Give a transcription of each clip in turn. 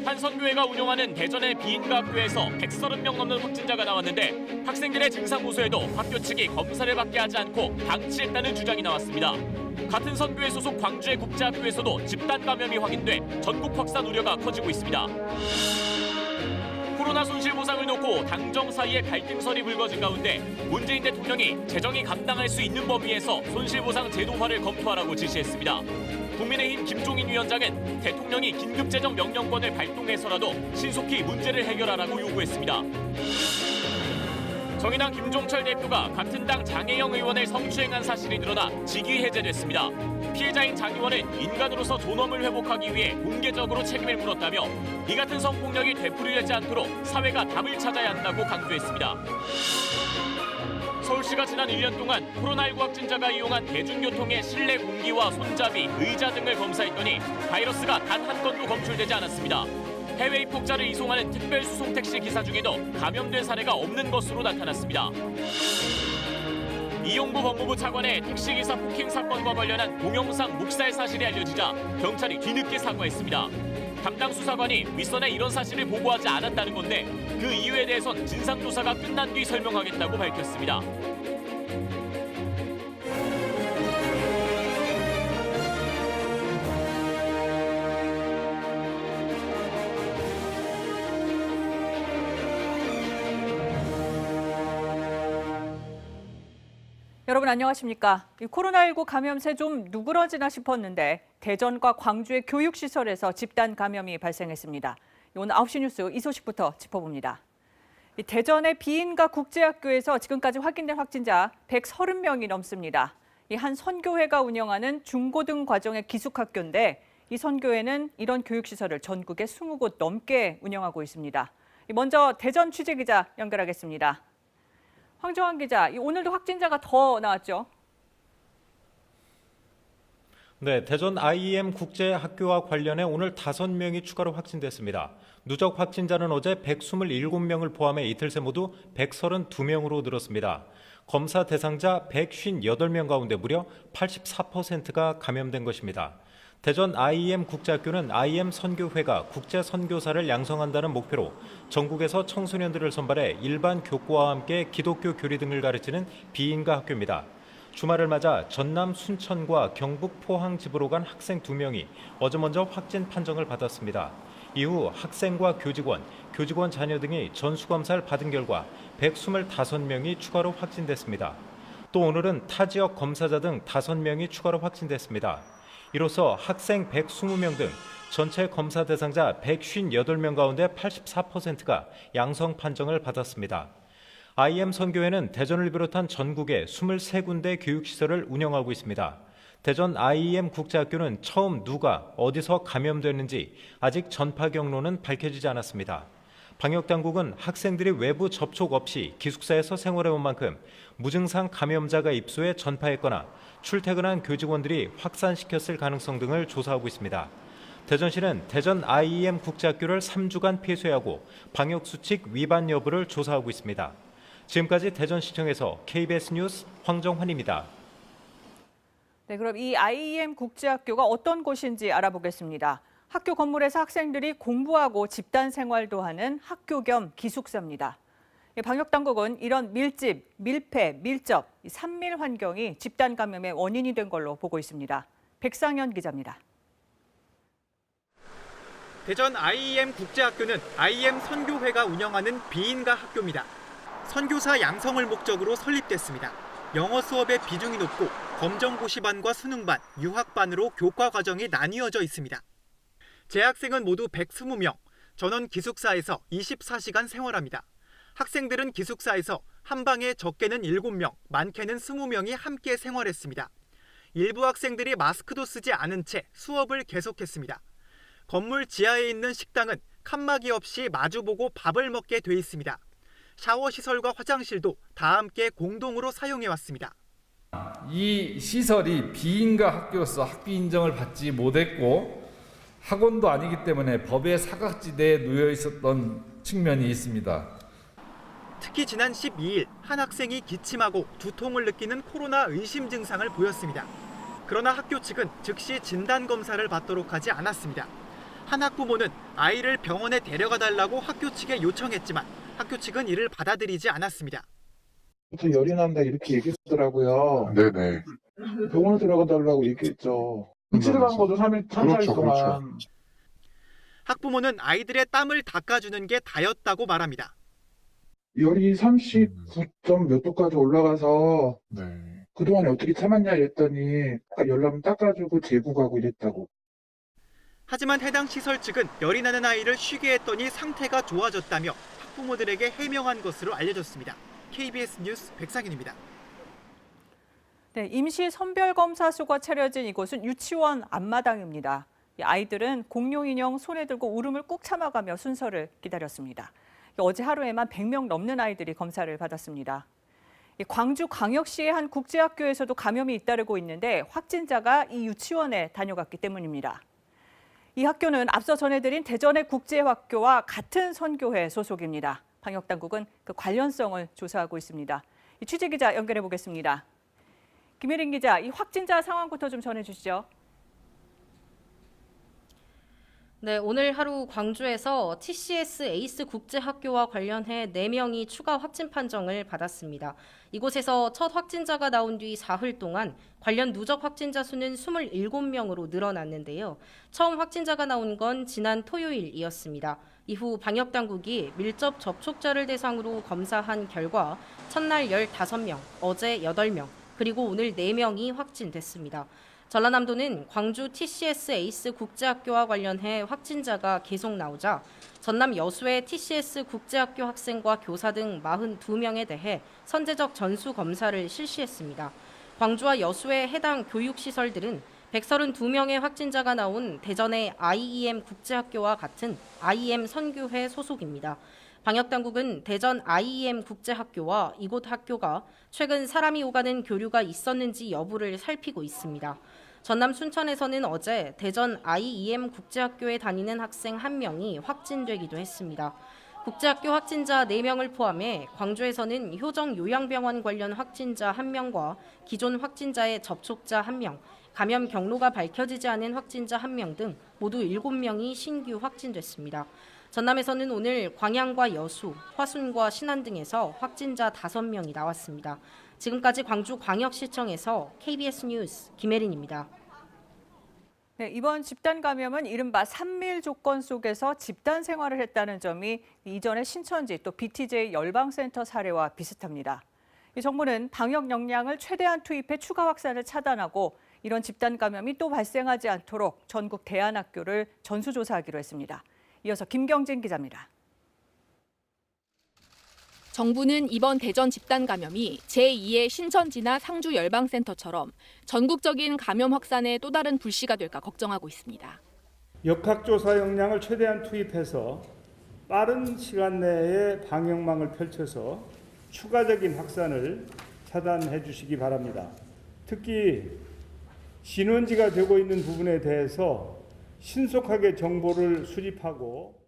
한 선교회가 운영하는 대전의 비인가 학교에서 130명 넘는 확진자가 나왔는데 학생들의 증상 보고에도 학교 측이 검사를 받게 하지 않고 방치했다는 주장이 나왔습니다. 같은 선교회 소속 광주의 국제학교에서도 집단 감염이 확인돼 전국 확산 우려가 커지고 있습니다. 코로나 손실 보상을 놓고 당정 사이에 갈등설이 불거진 가운데 문재인 대통령이 재정이 감당할 수 있는 범위에서 손실 보상 제도화를 검토하라고 지시했습니다. 국민의힘 김종인 위원장은 대통령이 긴급재정 명령권을 발동해서라도 신속히 문제를 해결하라고 요구했습니다. 정의당 김종철 대표가 같은 당 장혜영 의원을 성추행한 사실이 드러나 직위 해제됐습니다. 피해자인 장 의원은 인간으로서 존엄을 회복하기 위해 공개적으로 책임을 물었다며 이 같은 성폭력이 되풀이되지 않도록 사회가 답을 찾아야 한다고 강조했습니다. 서울시가 지난 1년 동안 코로나19 확진자가 이용한 대중교통의 실내 공기와 손잡이, 의자 등을 검사했더니 바이러스가 단 한 건도 검출되지 않았습니다. 해외 입국자를 이송하는 특별수송 택시 기사 중에도 감염된 사례가 없는 것으로 나타났습니다. 이용부 법무부 차관의 택시기사 폭행 사건과 관련한 동영상 묵살 사실이 알려지자 경찰이 뒤늦게 사과했습니다. 담당 수사관이 윗선에 이런 사실을 보고하지 않았다는 건데 그 이유에 대해선 진상조사가 끝난 뒤 설명하겠다고 밝혔습니다. 여러분 안녕하십니까? 코로나19 감염세 좀 누그러지나 싶었는데 대전과 광주의 교육시설에서 집단 감염이 발생했습니다. 오늘 9시 뉴스 이 소식부터 짚어봅니다. 대전의 비인가 국제학교에서 지금까지 확인된 확진자 130명이 넘습니다. 한 선교회가 운영하는 중고등 과정의 기숙학교인데 이 선교회는 이런 교육시설을 전국에 20곳 넘게 운영하고 있습니다. 먼저 대전 취재기자 연결하겠습니다. 황정환 기자, 오늘도 확진자가 더 나왔죠? 네, 대전 IEM 국제학교와 관련해 오늘 5명이 추가로 확진됐습니다. 누적 확진자는 어제 127명을 포함해 이틀 새 모두 132명으로 늘었습니다. 검사 대상자 158명 가운데 무려 84%가 감염된 것입니다. 대전 IEM 국제학교는 IEM 선교회가 국제 선교사를 양성한다는 목표로 전국에서 청소년들을 선발해 일반 교과와 함께 기독교 교리 등을 가르치는 비인가 학교입니다. 주말을 맞아 전남 순천과 경북 포항 집으로 간 학생 2명이 어제 먼저 확진 판정을 받았습니다. 이후 학생과 교직원 자녀 등이 전수검사를 받은 결과 125명이 추가로 확진됐습니다. 또 오늘은 타 지역 검사자 등 5명이 추가로 확진됐습니다. 이로써 학생 120명 등 전체 검사 대상자 158명 가운데 84%가 양성 판정을 받았습니다. IEM 선교회는 대전을 비롯한 전국에 23군데 교육시설을 운영하고 있습니다. 대전 IEM 국제학교는 처음 누가 어디서 감염됐는지 아직 전파 경로는 밝혀지지 않았습니다. 방역당국은 학생들이 외부 접촉 없이 기숙사에서 생활해온 만큼 무증상 감염자가 입소해 전파했거나 출퇴근한 교직원들이 확산시켰을 가능성 등을 조사하고 있습니다. 대전시는 대전 IEM 국제학교를 3주간 폐쇄하고 방역수칙 위반 여부를 조사하고 있습니다. 지금까지 대전시청에서 KBS 뉴스 황정환입니다. 네, 그럼 이 IEM 국제학교가 어떤 곳인지 알아보겠습니다. 학교 건물에서 학생들이 공부하고 집단 생활도 하는 학교 겸 기숙사입니다. 방역당국은 이런 밀집, 밀폐, 밀접, 산밀 환경이 집단 감염의 원인이 된 걸로 보고 있습니다. 백상현 기자입니다. 대전 IEM 국제학교는 IEM 선교회가 운영하는 비인가 학교입니다. 선교사 양성을 목적으로 설립됐습니다. 영어 수업의 비중이 높고 검정고시반과 수능반, 유학반으로 교과 과정이 나뉘어져 있습니다. 재학생은 모두 120명, 전원 기숙사에서 24시간 생활합니다. 학생들은 기숙사에서 한 방에 적게는 7명, 많게는 20명이 함께 생활했습니다. 일부 학생들이 마스크도 쓰지 않은 채 수업을 계속했습니다. 건물 지하에 있는 식당은 칸막이 없이 마주보고 밥을 먹게 돼 있습니다. 샤워 시설과 화장실도 다 함께 공동으로 사용해왔습니다. 이 시설이 비인가 학교로서 학비 인정을 받지 못했고 학원도 아니기 때문에 법의 사각지대에 놓여 있었던 측면이 있습니다. 특히 지난 12일 한 학생이 기침하고 두통을 느끼는 코로나 의심 증상을 보였습니다. 그러나 학교 측은 즉시 진단 검사를 받도록 하지 않았습니다. 한 학부모는 아이를 병원에 데려가 달라고 학교 측에 요청했지만 학교 측은 이를 받아들이지 않았습니다. 열이 난다 이렇게 얘기했더라고요. 네네. 병원에 들어가 달라고 얘기했죠. 이치를 간 거죠. 3일 그렇죠, 동안. 학부모는 아이들의 땀을 닦아주는 게 다였다고 말합니다. 열이 39점 몇 도까지 올라가서 네. 그동안에 어떻게 참았냐 이랬더니 열나면 닦아주고 재고 가고 이랬다고. 하지만 해당 시설 측은 열이 나는 아이를 쉬게 했더니 상태가 좋아졌다며 학부모들에게 해명한 것으로 알려졌습니다. KBS 뉴스 백상윤입니다. 네, 임시 선별검사소가 차려진 이곳은 유치원 앞마당입니다. 이 아이들은 공룡 인형 손에 들고 울음을 꾹 참아가며 순서를 기다렸습니다. 어제 하루에만 100명 넘는 아이들이 검사를 받았습니다. 광주광역시의 한 국제학교에서도 감염이 잇따르고 있는데 확진자가 이 유치원에 다녀갔기 때문입니다. 이 학교는 앞서 전해드린 대전의 국제학교와 같은 선교회 소속입니다. 방역당국은 그 관련성을 조사하고 있습니다. 취재기자 연결해 보겠습니다. 김혜린 기자, 이 확진자 상황부터 좀 전해주시죠. 네, 오늘 하루 광주에서 TCS 에이스 국제학교와 관련해 4명이 추가 확진 판정을 받았습니다. 이곳에서 첫 확진자가 나온 뒤 사흘 동안 관련 누적 확진자 수는 27명으로 늘어났는데요. 처음 확진자가 나온 건 지난 토요일이었습니다. 이후 방역당국이 밀접 접촉자를 대상으로 검사한 결과 첫날 15명, 어제 8명, 그리고 오늘 4명이 확진됐습니다. 전라남도는 광주 TCS 에이스 국제학교와 관련해 확진자가 계속 나오자 전남 여수의 TCS 국제학교 학생과 교사 등 42명에 대해 선제적 전수 검사를 실시했습니다. 광주와 여수의 해당 교육시설들은 132명의 확진자가 나온 대전의 IEM 국제학교와 같은 IEM 선교회 소속입니다. 방역당국은 대전 IEM 국제학교와 이곳 학교가 최근 사람이 오가는 교류가 있었는지 여부를 살피고 있습니다. 전남 순천에서는 어제 대전 IEM 국제학교에 다니는 학생 1명이 확진되기도 했습니다. 국제학교 확진자 4명을 포함해 광주에서는 효정 요양병원 관련 확진자 1명과 기존 확진자의 접촉자 1명, 감염 경로가 밝혀지지 않은 확진자 1명 등 모두 7명이 신규 확진됐습니다. 전남에서는 오늘 광양과 여수, 화순과 신안 등에서 확진자 5명이 나왔습니다. 지금까지 광주광역시청에서 KBS 뉴스 김혜린입니다. 네, 이번 집단 감염은 이른바 3밀 조건 속에서 집단 생활을 했다는 점이 이전의 신천지 또 BTJ 열방센터 사례와 비슷합니다. 이 정부는 방역 역량을 최대한 투입해 추가 확산을 차단하고 이런 집단 감염이 또 발생하지 않도록 전국 대안학교를 전수조사하기로 했습니다. 이어서 김경진 기자입니다. 정부는 이번 대전 집단 감염이 제2의 신천지나 상주 열방센터처럼 전국적인 감염 확산의 또 다른 불씨가 될까 걱정하고 있습니다. 역학조사 역량을 최대한 투입해서 빠른 시간 내에 방역망을 펼쳐서 추가적인 확산을 차단해 주시기 바랍니다. 특히 진원지가 되고 있는 부분에 대해서 신속하게 정보를 수집하고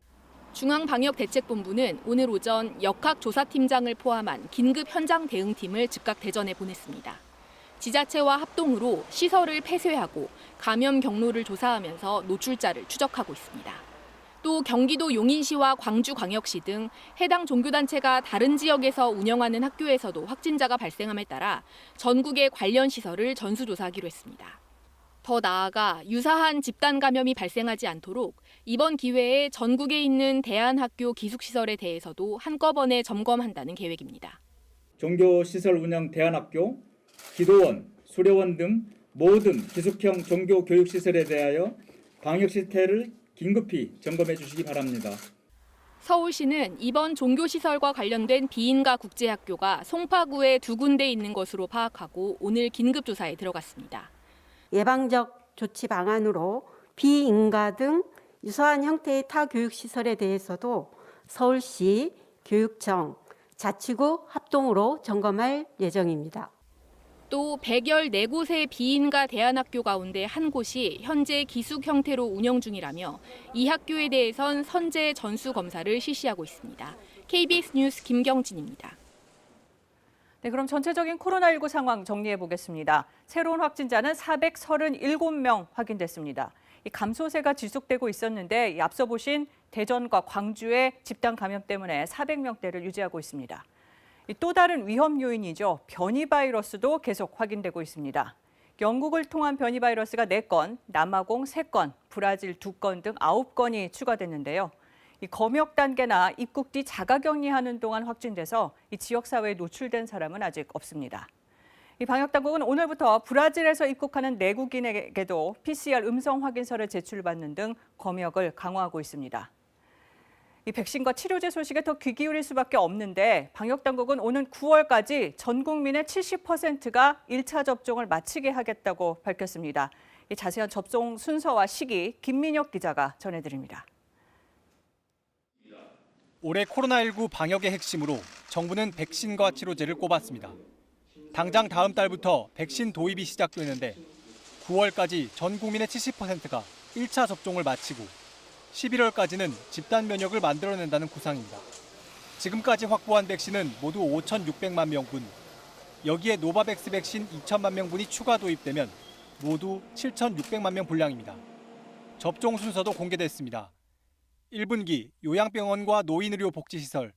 중앙방역대책본부는 오늘 오전 역학조사팀장을 포함한 긴급 현장 대응팀을 즉각 대전에 보냈습니다. 지자체와 합동으로 시설을 폐쇄하고 감염 경로를 조사하면서 노출자를 추적하고 있습니다. 또 경기도 용인시와 광주광역시 등 해당 종교단체가 다른 지역에서 운영하는 학교에서도 확진자가 발생함에 따라 전국의 관련 시설을 전수조사하기로 했습니다. 더 나아가 유사한 집단 감염이 발생하지 않도록 이번 기회에 전국에 있는 대안학교 기숙시설에 대해서도 한꺼번에 점검한다는 계획입니다. 종교시설 운영 대안학교, 기도원, 수료원 등 모든 기숙형 종교교육시설에 대하여 방역 실태를 긴급히 점검해 주시기 바랍니다. 서울시는 이번 종교시설과 관련된 비인가 국제학교가 송파구에 2군데 있는 것으로 파악하고 오늘 긴급조사에 들어갔습니다. 예방적 조치 방안으로 비인가 등 유사한 형태의 타 교육시설에 대해서도 서울시, 교육청, 자치구 합동으로 점검할 예정입니다. 또 114곳의 비인가 대안학교 가운데 한 곳이 현재 기숙 형태로 운영 중이라며 이 학교에 대해선 선제 전수 검사를 실시하고 있습니다. KBS 뉴스 김경진입니다. 네, 그럼 전체적인 코로나19 상황 정리해 보겠습니다. 새로운 확진자는 437명 확인됐습니다. 이 감소세가 지속되고 있었는데 앞서 보신 대전과 광주의 집단 감염 때문에 400명대를 유지하고 있습니다. 또 다른 위험 요인이죠. 변이 바이러스도 계속 확인되고 있습니다. 영국을 통한 변이 바이러스가 4건, 남아공 3건, 브라질 2건 등 9건이 추가됐는데요. 이 검역 단계나 입국 뒤 자가격리하는 동안 확진돼서 이 지역 사회에 노출된 사람은 아직 없습니다. 이 방역 당국은 오늘부터 브라질에서 입국하는 내국인에게도 PCR 음성 확인서를 제출받는 등 검역을 강화하고 있습니다. 이 백신과 치료제 소식에 더 귀 기울일 수밖에 없는데 방역 당국은 오는 9월까지 전 국민의 70%가 1차 접종을 마치게 하겠다고 밝혔습니다. 이 자세한 접종 순서와 시기 김민혁 기자가 전해드립니다. 올해 코로나19 방역의 핵심으로 정부는 백신과 치료제를 꼽았습니다. 당장 다음 달부터 백신 도입이 시작되는데 9월까지 전 국민의 70%가 1차 접종을 마치고 11월까지는 집단 면역을 만들어낸다는 구상입니다. 지금까지 확보한 백신은 모두 5,600만 명분. 여기에 노바백스 백신 2천만 명분이 추가 도입되면 모두 7,600만 명 분량입니다. 접종 순서도 공개됐습니다. 1분기 요양병원과 노인의료복지시설,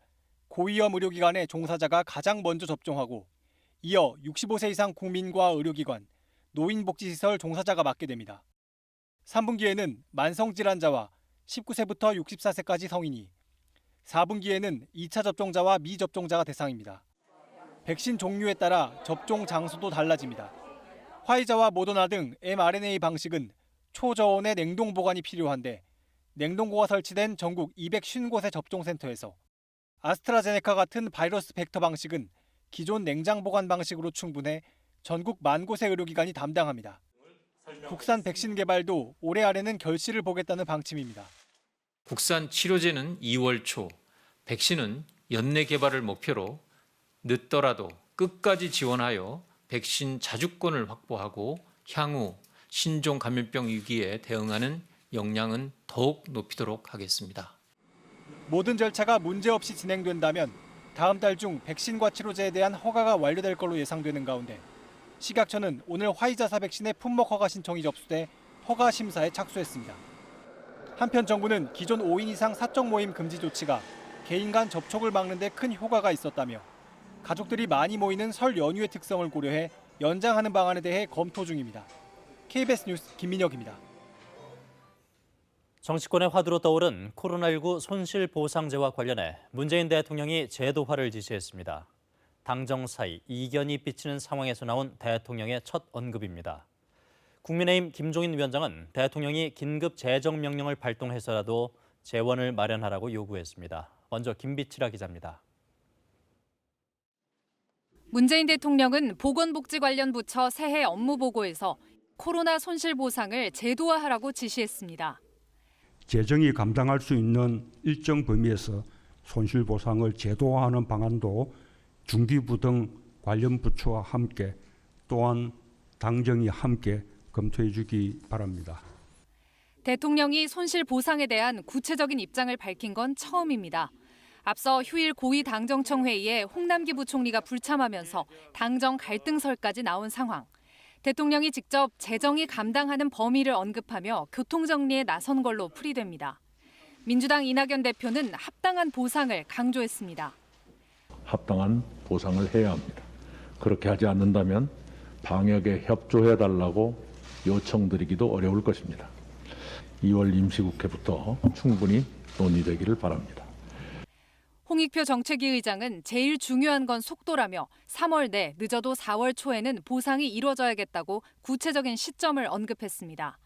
고위험 의료기관의 종사자가 가장 먼저 접종하고 이어 65세 이상 국민과 의료기관, 노인복지시설 종사자가 맞게 됩니다. 3분기에는 만성질환자와 19세부터 64세까지 성인이, 4분기에는 2차 접종자와 미접종자가 대상입니다. 백신 종류에 따라 접종 장소도 달라집니다. 화이자와 모더나 등 mRNA 방식은 초저온의 냉동 보관이 필요한데 냉동고가 설치된 전국 250곳의 접종센터에서, 아스트라제네카 같은 바이러스 벡터 방식은 기존 냉장 보관 방식으로 충분해 전국 10,000곳의 의료기관이 담당합니다. 국산 백신 개발도 올해 안에는 결실을 보겠다는 방침입니다. 국산 치료제는 2월 초, 백신은 연내 개발을 목표로 늦더라도 끝까지 지원하여 백신 자주권을 확보하고 향후 신종 감염병 위기에 대응하는 역량은 더욱 높이도록 하겠습니다. 모든 절차가 문제없이 진행된다면 다음 달 중 백신과 치료제에 대한 허가가 완료될 걸로 예상되는 가운데 식약처는 오늘 화이자사 백신의 품목 허가 신청이 접수돼 허가 심사에 착수했습니다. 한편 정부는 기존 5인 이상 사적 모임 금지 조치가 개인 간 접촉을 막는 데 큰 효과가 있었다며 가족들이 많이 모이는 설 연휴의 특성을 고려해 연장하는 방안에 대해 검토 중입니다. KBS 뉴스 김민혁입니다. 정치권의 화두로 떠오른 코로나19 손실보상제와 관련해 문재인 대통령이 제도화를 지시했습니다. 당정 사이 이견이 빚히는 상황에서 나온 대통령의 첫 언급입니다. 국민의힘 김종인 위원장은 대통령이 긴급 재정명령을 발동해서라도 재원을 마련하라고 요구했습니다. 먼저 김비치라 기자입니다. 문재인 대통령은 보건복지 관련 부처 새해 업무 보고에서 코로나 손실보상을 제도화하라고 지시했습니다. 재정이 감당할 수 있는 일정 범위에서 손실보상을 제도화하는 방안도 중기부 등 관련 부처와 함께 또한 당정이 함께 검토해 주기 바랍니다. 대통령이 손실보상에 대한 구체적인 입장을 밝힌 건 처음입니다. 앞서 휴일 고위 당정청 회의에 홍남기 부총리가 불참하면서 당정 갈등설까지 나온 상황. 대통령이 직접 재정이 감당하는 범위를 언급하며 교통정리에 나선 걸로 풀이됩니다. 민주당 이낙연 대표는 합당한 보상을 강조했습니다. 합당한 보상을 해야 합니다. 그렇게 하지 않는다면 방역에 협조해달라고 요청드리기도 어려울 것입니다. 2월 임시국회부터 충분히 논의되기를 바랍니다. 홍익표 정책위 의장은 제일 중요한 건 속도라며 3월 내 늦어도 4월 초에는 보상이 이루어져야겠다고 구체적인 시점을 언급했습니다.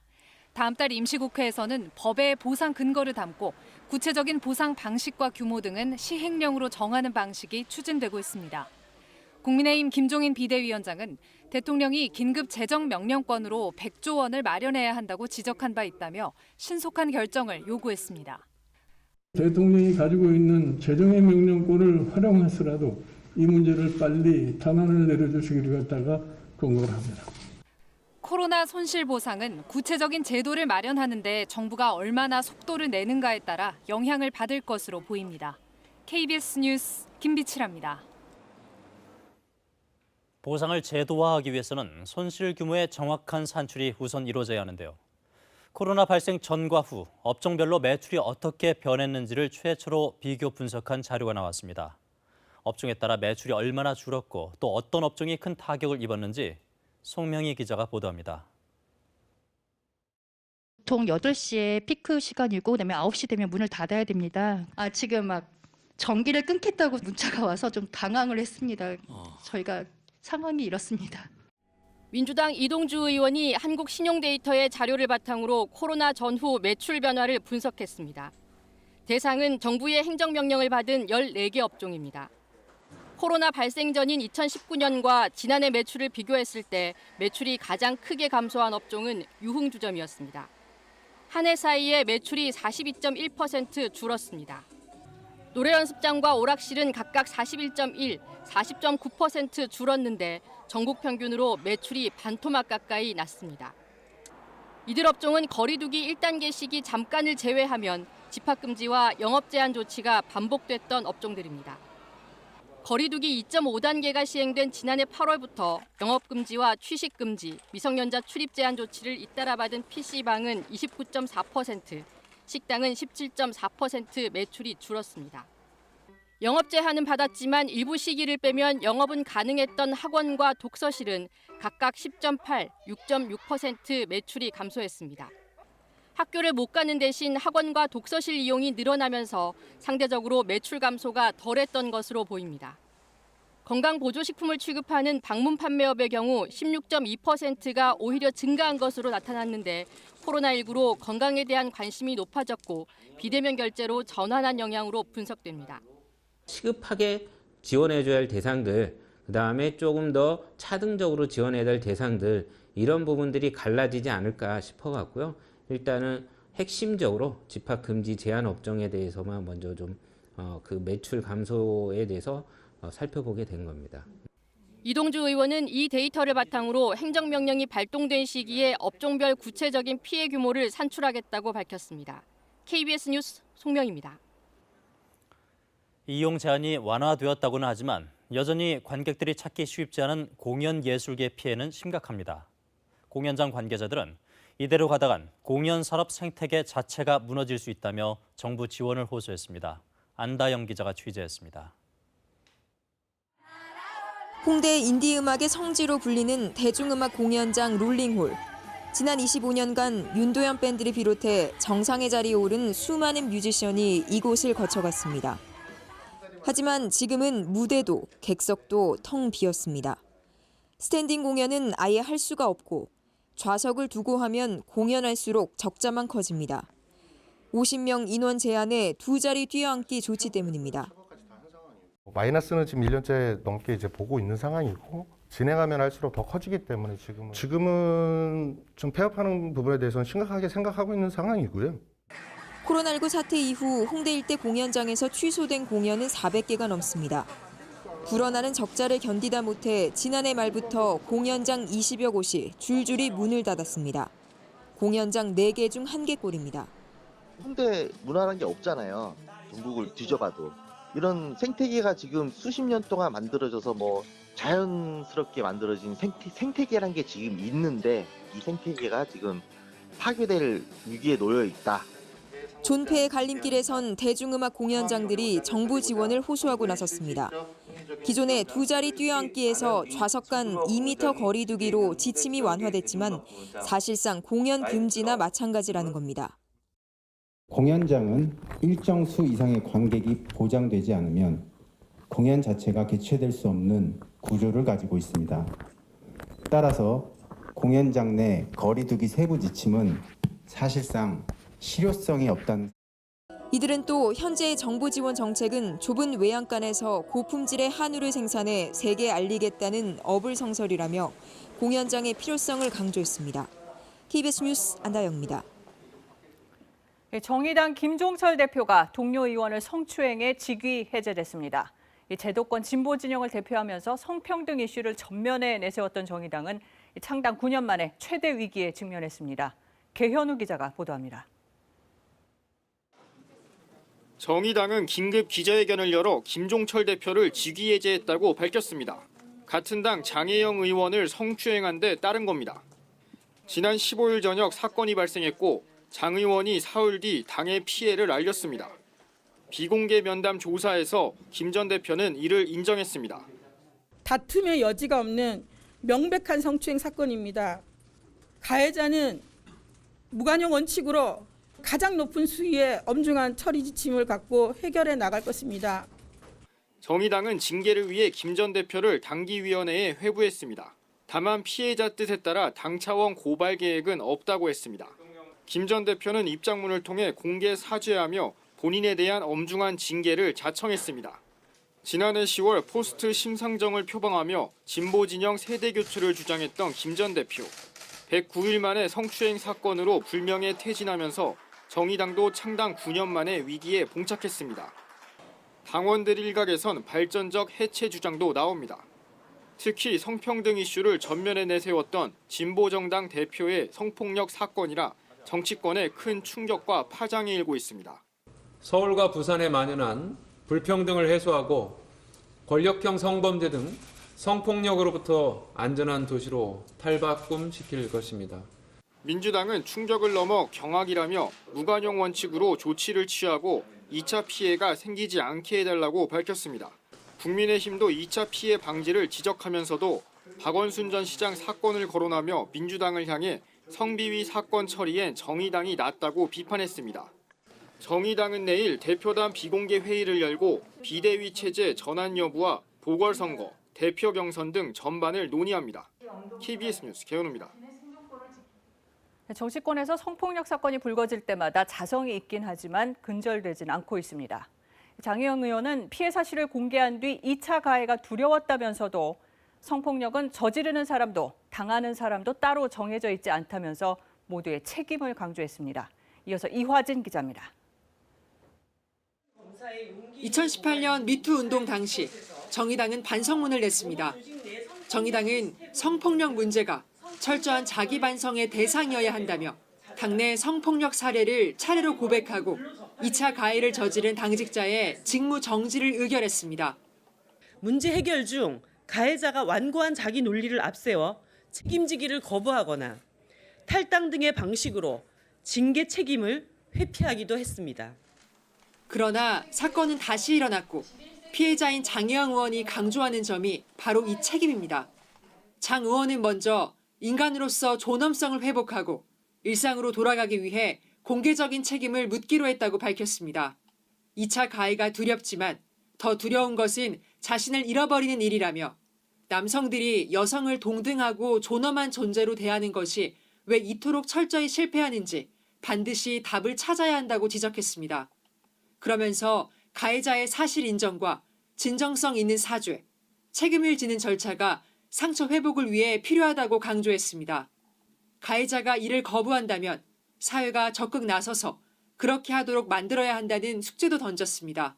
다음 달 임시국회에서는 법의 보상 근거를 담고 구체적인 보상 방식과 규모 등은 시행령으로 정하는 방식이 추진되고 있습니다. 국민의힘 김종인 비대위원장은 대통령이 긴급 재정 명령권으로 100조 원을 마련해야 한다고 지적한 바 있다며 신속한 결정을 요구했습니다. 대통령이 가지고 있는 재정의 명령권을 활용해서라도 이 문제를 빨리 단안을 내려주시기를 갖다가 공고를 합니다. 코로나 손실보상은 구체적인 제도를 마련하는 데 정부가 얼마나 속도를 내는가에 따라 영향을 받을 것으로 보입니다. KBS 뉴스 김비치라입니다. 보상을 제도화하기 위해서는 손실 규모의 정확한 산출이 우선 이루어져야 하는데요. 코로나 발생 전과 후 업종별로 매출이 어떻게 변했는지를 최초로 비교 분석한 자료가 나왔습니다. 업종에 따라 매출이 얼마나 줄었고 또 어떤 업종이 큰 타격을 입었는지 송명희 기자가 보도합니다. 보통 8시에 피크 시간이고 그다음에 9시 되면 문을 닫아야 됩니다. 지금 막 전기를 끊겠다고 문자가 와서 좀 당황을 했습니다. 저희가 상황이 이렇습니다. 민주당 이동주 의원이 한국신용데이터의 자료를 바탕으로 코로나 전후 매출 변화를 분석했습니다. 대상은 정부의 행정명령을 받은 14개 업종입니다. 코로나 발생 전인 2019년과 지난해 매출을 비교했을 때 매출이 가장 크게 감소한 업종은 유흥주점이었습니다. 한 해 사이에 매출이 42.1% 줄었습니다. 노래연습장과 오락실은 각각 41.1, 40.9% 줄었는데 전국 평균으로 매출이 반토막 가까이 났습니다. 이들 업종은 거리두기 1단계 시기 잠깐을 제외하면 집합금지와 영업 제한 조치가 반복됐던 업종들입니다. 거리두기 2.5단계가 시행된 지난해 8월부터 영업금지와 취식금지, 미성년자 출입 제한 조치를 잇따라 받은 PC방은 29.4%, 식당은 17.4% 매출이 줄었습니다. 영업 제한은 받았지만 일부 시기를 빼면 영업은 가능했던 학원과 독서실은 각각 10.8, 6.6% 매출이 감소했습니다. 학교를 못 가는 대신 학원과 독서실 이용이 늘어나면서 상대적으로 매출 감소가 덜했던 것으로 보입니다. 건강보조식품을 취급하는 방문 판매업의 경우 16.2%가 오히려 증가한 것으로 나타났는데 코로나19로 건강에 대한 관심이 높아졌고 비대면 결제로 전환한 영향으로 분석됩니다. 시급하게 지원해줘야 할 대상들, 그다음에 조금 더 차등적으로 지원해야 될 대상들 이런 부분들이 갈라지지 않을까 싶어갖고요. 일단은 핵심적으로 집합금지 제한 업종에 대해서만 먼저 좀 그 매출 감소에 대해서 살펴보게 된 겁니다. 이동주 의원은 이 데이터를 바탕으로 행정명령이 발동된 시기에 업종별 구체적인 피해 규모를 산출하겠다고 밝혔습니다. KBS 뉴스 송명입니다. 이용 제한이 완화되었다고는 하지만 여전히 관객들이 찾기 쉽지 않은 공연 예술계 피해는 심각합니다. 공연장 관계자들은 이대로 가다간 공연 산업 생태계 자체가 무너질 수 있다며 정부 지원을 호소했습니다. 안다영 기자가 취재했습니다. 홍대 인디음악의 성지로 불리는 대중음악 공연장 롤링홀. 지난 25년간 윤도현 밴드를 비롯해 정상의 자리에 오른 수많은 뮤지션이 이곳을 거쳐갔습니다. 하지만 지금은 무대도 객석도 텅 비었습니다. 스탠딩 공연은 아예 할 수가 없고 좌석을 두고 하면 공연할수록 적자만 커집니다. 50명 인원 제한에 두 자리 뛰어앉기 조치 때문입니다. 마이너스는 지금 1년째 넘게 이제 보고 있는 상황이고 진행하면 할수록 더 커지기 때문에 지금은 좀 폐업하는 부분에 대해서는 심각하게 생각하고 있는 상황이고요. 코로나19 사태 이후 홍대 일대 공연장에서 취소된 공연은 400개가 넘습니다. 불어나는 적자를 견디다 못해 지난해 말부터 공연장 20여 곳이 줄줄이 문을 닫았습니다. 공연장 4개 중 1개꼴입니다. 홍대 문화라는 게 없잖아요. 전국을 뒤져봐도. 이런 생태계가 지금 수십 년 동안 만들어져서 뭐 자연스럽게 만들어진 생태계라는 게 지금 있는데 이 생태계가 지금 파괴될 위기에 놓여 있다. 존폐의 갈림길에 선 대중음악 공연장들이 정부 지원을 호소하고 나섰습니다. 기존의 두 자리 뛰어앉기에서 좌석 간 2m 거리 두기로 지침이 완화됐지만 사실상 공연 금지나 마찬가지라는 겁니다. 공연장은 일정 수 이상의 관객이 보장되지 않으면 공연 자체가 개최될 수 없는 구조를 가지고 있습니다. 따라서 공연장 내 거리 두기 세부 지침은 사실상 실효성이 없다는. 이들은 또 현재의 정부 지원 정책은 좁은 외양간에서 고품질의 한우를 생산해 세계에 알리겠다는 어불성설이라며 공연장의 필요성을 강조했습니다. KBS 뉴스 안다영입니다. 정의당 김종철 대표가 동료 의원을 성추행해 직위 해제됐습니다. 제도권 진보 진영을 대표하면서 성평등 이슈를 전면에 내세웠던 정의당은 창당 9년 만에 최대 위기에 직면했습니다. 개현우 기자가 보도합니다. 정의당은 긴급 기자회견을 열어 김종철 대표를 직위 해제했다고 밝혔습니다. 같은 당 장혜영 의원을 성추행한 데 따른 겁니다. 지난 15일 저녁 사건이 발생했고 장 의원이 사흘 뒤 당의 피해를 알렸습니다. 비공개 면담 조사에서 김 전 대표는 이를 인정했습니다. 다툼의 여지가 없는 명백한 성추행 사건입니다. 가해자는 무관용 원칙으로 가장 높은 수위의 엄중한 처리 지침을 갖고 해결해 나갈 것입니다. 정의당은 징계를 위해 김 전 대표를 당기위원회에 회부했습니다. 다만 피해자 뜻에 따라 당 차원 고발 계획은 없다고 했습니다. 김 전 대표는 입장문을 통해 공개 사죄하며 본인에 대한 엄중한 징계를 자청했습니다. 지난해 10월 포스트 심상정을 표방하며 진보 진영 세대 교체를 주장했던 김 전 대표. 109일 만에 성추행 사건으로 불명예 퇴진하면서 정의당도 창당 9년 만에 위기에 봉착했습니다. 당원들 일각에선 발전적 해체 주장도 나옵니다. 특히 성평등 이슈를 전면에 내세웠던 진보정당 대표의 성폭력 사건이라 정치권에 큰 충격과 파장이 일고 있습니다. 서울과 부산에 만연한 불평등을 해소하고 권력형 성범죄 등 성폭력으로부터 안전한 도시로 탈바꿈시킬 것입니다. 민주당은 충격을 넘어 경악이라며 무관용 원칙으로 조치를 취하고 2차 피해가 생기지 않게 해달라고 밝혔습니다. 국민의힘도 2차 피해 방지를 지적하면서도 박원순 전 시장 사건을 거론하며 민주당을 향해 성비위 사건 처리엔 정의당이 낫다고 비판했습니다. 정의당은 내일 대표단 비공개 회의를 열고 비대위 체제 전환 여부와 보궐선거, 대표 경선 등 전반을 논의합니다. KBS 뉴스 개헌우입니다. 정치권에서 성폭력 사건이 불거질 때마다 자성이 있긴 하지만 근절되진 않고 있습니다. 장혜영 의원은 피해 사실을 공개한 뒤 2차 가해가 두려웠다면서도 성폭력은 저지르는 사람도 당하는 사람도 따로 정해져 있지 않다면서 모두의 책임을 강조했습니다. 이어서 이화진 기자입니다. 2018년 미투 운동 당시 정의당은 반성문을 냈습니다. 정의당은 성폭력 문제가 철저한 자기 반성의 대상이어야 한다며 당내 성폭력 사례를 차례로 고백하고 2차 가해를 저지른 당직자의 직무 정지를 의결했습니다. 문제 해결 중 가해자가 완고한 자기 논리를 앞세워 책임지기를 거부하거나 탈당 등의 방식으로 징계 책임을 회피하기도 했습니다. 그러나 사건은 다시 일어났고 피해자인 장혜영 의원이 강조하는 점이 바로 이 책임입니다. 장 의원은 먼저 인간으로서 존엄성을 회복하고 일상으로 돌아가기 위해 공개적인 책임을 묻기로 했다고 밝혔습니다. 2차 가해가 두렵지만 더 두려운 것은 자신을 잃어버리는 일이라며 남성들이 여성을 동등하고 존엄한 존재로 대하는 것이 왜 이토록 철저히 실패하는지 반드시 답을 찾아야 한다고 지적했습니다. 그러면서 가해자의 사실 인정과 진정성 있는 사죄, 책임을 지는 절차가 상처 회복을 위해 필요하다고 강조했습니다. 가해자가 이를 거부한다면 사회가 적극 나서서 그렇게 하도록 만들어야 한다는 숙제도 던졌습니다.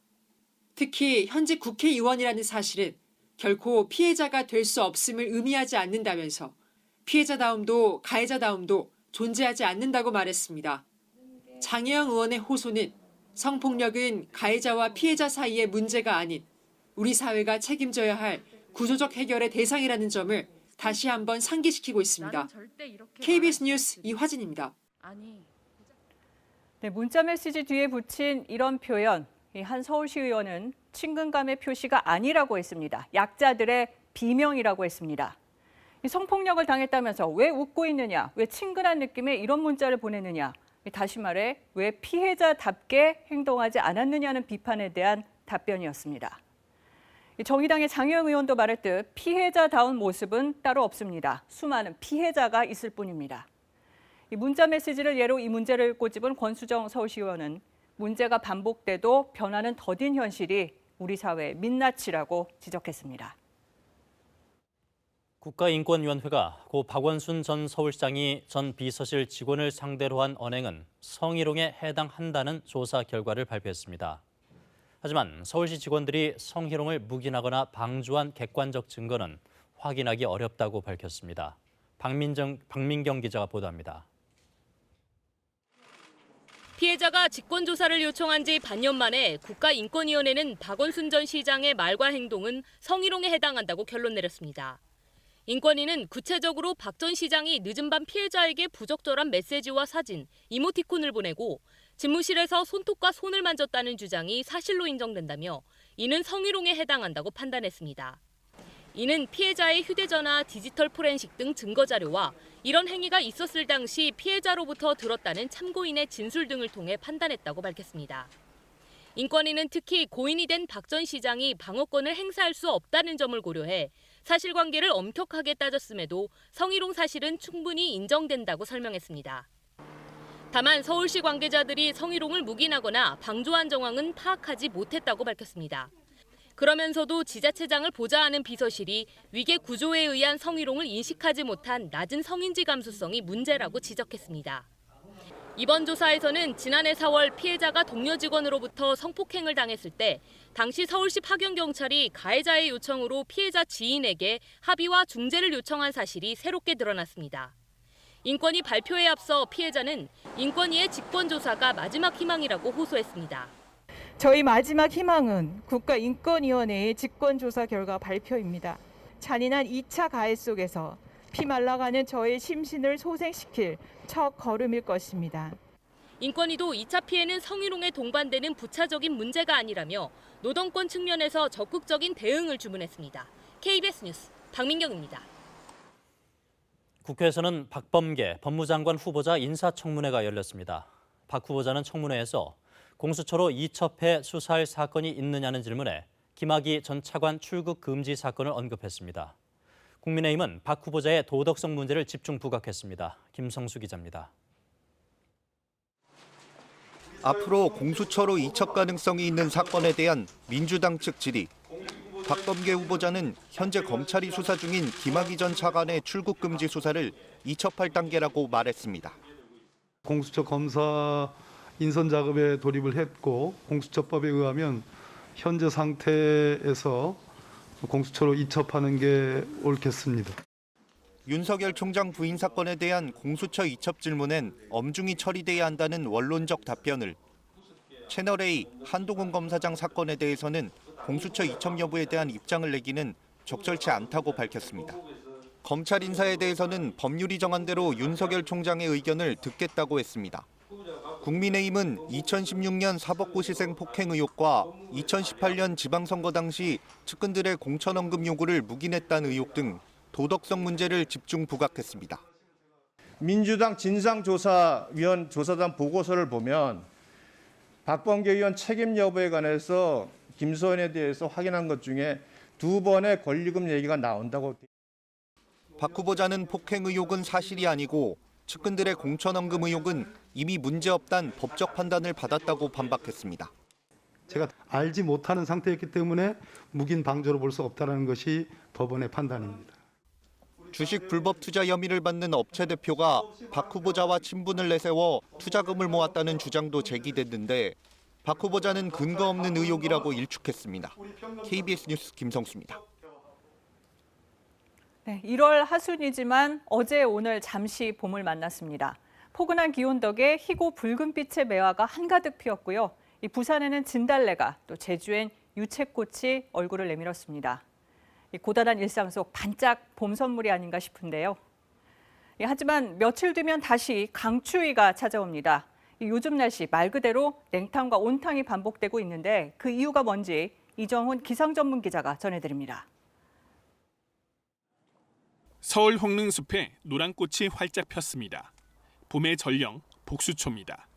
특히 현직 국회의원이라는 사실은 결코 피해자가 될 수 없음을 의미하지 않는다면서 피해자다움도 가해자다움도 존재하지 않는다고 말했습니다. 장혜영 의원의 호소는 성폭력은 가해자와 피해자 사이의 문제가 아닌 우리 사회가 책임져야 할 구조적 해결의 대상이라는 점을 다시 한번 상기시키고 있습니다. KBS 뉴스 이화진입니다. 네, 문자 메시지 뒤에 붙인 이런 표현, 한 서울시 의원은 친근감의 표시가 아니라고 했습니다. 약자들의 비명이라고 했습니다. 성폭력을 당했다면서 왜 웃고 있느냐, 왜 친근한 느낌의 이런 문자를 보내느냐, 다시 말해 왜 피해자답게 행동하지 않았느냐는 비판에 대한 답변이었습니다. 정의당의 장혜영 의원도 말했듯 피해자다운 모습은 따로 없습니다. 수많은 피해자가 있을 뿐입니다. 이 문자 메시지를 예로 이 문제를 꼬집은 권수정 서울시 의원은 문제가 반복돼도 변화는 더딘 현실이 우리 사회의 민낯이라고 지적했습니다. 국가인권위원회가 고 박원순 전 서울시장이 전 비서실 직원을 상대로 한 언행은 성희롱에 해당한다는 조사 결과를 발표했습니다. 하지만 서울시 직원들이 성희롱을 묵인하거나 방조한 객관적 증거는 확인하기 어렵다고 밝혔습니다. 박민경 기자가 보도합니다. 피해자가 직권조사를 요청한 지 반년 만에 국가인권위원회는 박원순 전 시장의 말과 행동은 성희롱에 해당한다고 결론 내렸습니다. 인권위는 구체적으로 박 전 시장이 늦은 밤 피해자에게 부적절한 메시지와 사진, 이모티콘을 보내고 집무실에서 손톱과 손을 만졌다는 주장이 사실로 인정된다며 이는 성희롱에 해당한다고 판단했습니다. 이는 피해자의 휴대전화, 디지털 포렌식 등 증거자료와 이런 행위가 있었을 당시 피해자로부터 들었다는 참고인의 진술 등을 통해 판단했다고 밝혔습니다. 인권위는 특히 고인이 된 박 전 시장이 방어권을 행사할 수 없다는 점을 고려해 사실관계를 엄격하게 따졌음에도 성희롱 사실은 충분히 인정된다고 설명했습니다. 다만 서울시 관계자들이 성희롱을 묵인하거나 방조한 정황은 파악하지 못했다고 밝혔습니다. 그러면서도 지자체장을 보좌하는 비서실이 위계 구조에 의한 성희롱을 인식하지 못한 낮은 성인지 감수성이 문제라고 지적했습니다. 이번 조사에서는 지난해 4월 피해자가 동료 직원으로부터 성폭행을 당했을 때 당시 서울시 파견경찰이 가해자의 요청으로 피해자 지인에게 합의와 중재를 요청한 사실이 새롭게 드러났습니다. 인권위 발표에 앞서 피해자는 인권위의 직권조사가 마지막 희망이라고 호소했습니다. 저희 마지막 희망은 국가인권위원회의 직권조사 결과 발표입니다. 잔인한 2차 가해 속에서 피 말라가는 저의 심신을 소생시킬 첫 걸음일 것입니다. 인권위도 2차 피해는 성희롱에 동반되는 부차적인 문제가 아니라며 노동권 측면에서 적극적인 대응을 주문했습니다. KBS 뉴스 박민경입니다. 국회에서는 박범계 법무장관 후보자 인사청문회가 열렸습니다. 박 후보자는 청문회에서 공수처로 이첩해 수사할 사건이 있느냐는 질문에 김학의 전 차관 출국 금지 사건을 언급했습니다. 국민의힘은 박 후보자의 도덕성 문제를 집중 부각했습니다. 김성수 기자입니다. 앞으로 공수처로 이첩 가능성이 있는 사건에 대한 민주당 측 질의. 박범계 후보자는 현재 검찰이 수사 중인 김학의 전 차관의 출국 금지 수사를 이첩할 단계라고 말했습니다. 공수처 검사 인선 작업에 돌입을 했고 공수처법에 의하면 현재 상태에서 공수처로 이첩하는 게 옳겠습니다. 윤석열 총장 부인 사건에 대한 공수처 이첩 질문엔 엄중히 처리돼야 한다는 원론적 답변을, 채널A 한동훈 검사장 사건에 대해서는 공수처 이첩 여부에 대한 입장을 내기는 적절치 않다고 밝혔습니다. 검찰 인사에 대해서는 법률이 정한 대로 윤석열 총장의 의견을 듣겠다고 했습니다. 국민의힘은 2016년 사법고시생 폭행 의혹과 2018년 지방선거 당시 측근들의 공천원금 요구를 묵인했다는 의혹 등 도덕성 문제를 집중 부각했습니다. 민주당 진상조사위원 조사단 보고서를 보면 박범계 의원 책임 여부에 관해서 김소연에 대해서 확인한 것 중에 2번의 권리금 얘기가 나온다고. 박 후보자는 폭행 의혹은 사실이 아니고 측근들의 공천원금 의혹은 이미 문제없단 법적 판단을 받았다고 반박했습니다. 제가 알지 못하는 상태였기 때문에 묵인 방조로 볼 수 없다는 것이 법원의 판단입니다. 주식 불법 투자 혐의를 받는 업체 대표가 박 후보자와 친분을 내세워 투자금을 모았다는 주장도 제기됐는데 박 후보자는 근거 없는 의혹이라고 일축했습니다. KBS 뉴스 김성수입니다. 네, 1월 하순이지만 어제 오늘 잠시 봄을 만났습니다. 포근한 기온 덕에 희고 붉은빛의 매화가 한가득 피었고요. 이 부산에는 진달래가, 또 제주엔 유채꽃이 얼굴을 내밀었습니다. 이 고단한 일상 속 반짝 봄 선물이 아닌가 싶은데요. 하지만 며칠 뒤면 다시 강추위가 찾아옵니다. 요즘 날씨 말 그대로 냉탕과 온탕이 반복되고 있는데 그 이유가 뭔지 이정훈 기상 전문 기자가 전해드립니다. 서울 홍릉숲에 노란 꽃이 활짝 폈습니다. 봄의 전령, 복수초입니다.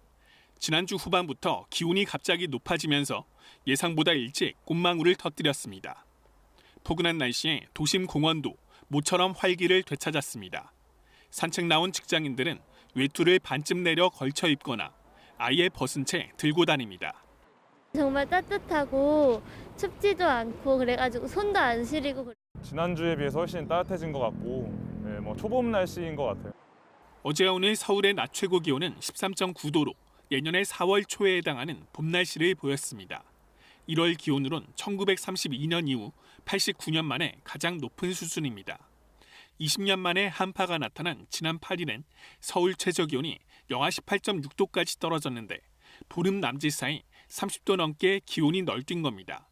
지난주 후반부터 기온이 갑자기 높아지면서 예상보다 일찍 꽃망울을 터뜨렸습니다. 포근한 날씨에 도심 공원도 모처럼 활기를 되찾았습니다. 산책 나온 직장인들은 외투를 반쯤 내려 걸쳐 입거나 아예 벗은 채 들고 다닙니다. 정말 따뜻하고 춥지도 않고 그래가지고 손도 안 시리고. 지난주에 비해서 훨씬 따뜻해진 것 같고 초봄 날씨인 것 같아요. 어제와 오늘 서울의 낮 최고 기온은 13.9도로 예년의 4월 초에 해당하는 봄 날씨를 보였습니다. 1월 기온으론 1932년 이후 89년 만에 가장 높은 수준입니다. 20년 만에 한파가 나타난 지난 8일엔 서울 최저 기온이 영하 18.6도까지 떨어졌는데 보름 남짓 사이 30도 넘게 기온이 널뛴 겁니다.